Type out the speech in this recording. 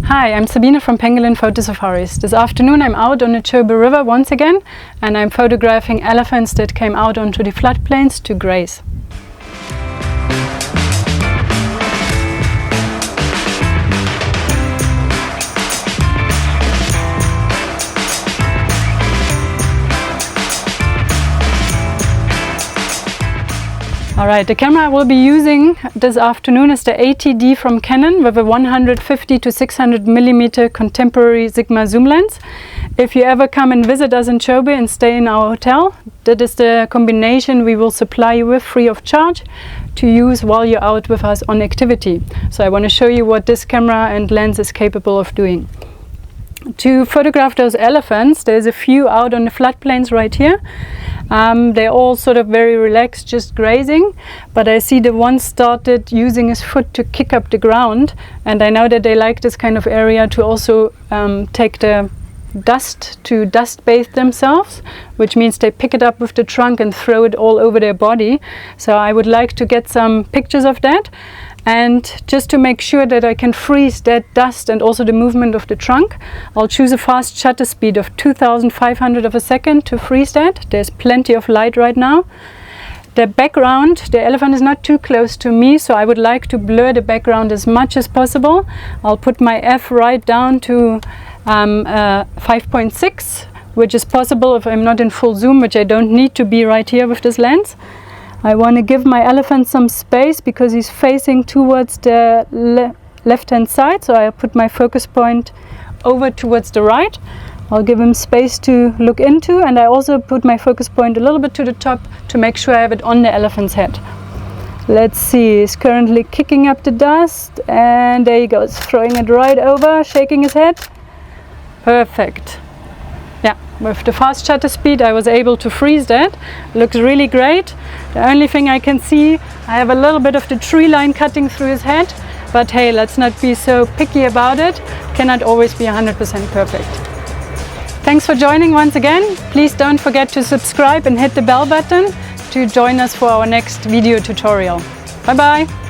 Hi, I'm Sabine from Pangolin Photo Safaris. This afternoon I'm out on the Chobe River once again and I'm photographing elephants that came out onto the floodplains to graze. Alright, the camera I will be using this afternoon is the ATD from Canon with a 150 to 600 millimeter contemporary Sigma zoom lens. If you ever come and visit us in Chobe and stay in our hotel, that is the combination we will supply you with free of charge to use while you're out with us on activity. So I want to show you what this camera and lens is capable of doing. To photograph those elephants, there's a few out on the floodplains right here. They're all sort of very relaxed, just grazing, but I see the one started using his foot to kick up the ground, and I know that they like this kind of area to also take the dust to dust bathe themselves, which means they pick it up with the trunk and throw it all over their body. So I would like to get some pictures of that. And just to make sure that I can freeze that dust and also the movement of the trunk, I'll choose a fast shutter speed of 2,500 of a second to freeze that. There's plenty of light right now. The background, the elephant is not too close to me, so I would like to blur the background as much as possible. I'll put my f right down to 5.6, which is possible if I'm not in full zoom, which I don't need to be right here with this lens. I want to give my elephant some space because he's facing towards the left-hand side, so I'll put my focus point over towards the right. I'll give him space to look into, and I also put my focus point a little bit to the top to make sure I have it on the elephant's head. Let's see, he's currently kicking up the dust, and there he goes, throwing it right over, shaking his head. Perfect. Yeah, with the fast shutter speed I was able to freeze that. Looks really great. The only thing I can see, I have a little bit of the tree line cutting through his head, but hey, let's not be so picky about it. Cannot always be 100% perfect. Thanks for joining once again. Please don't forget to subscribe and hit the bell button to join us for our next video tutorial. Bye bye!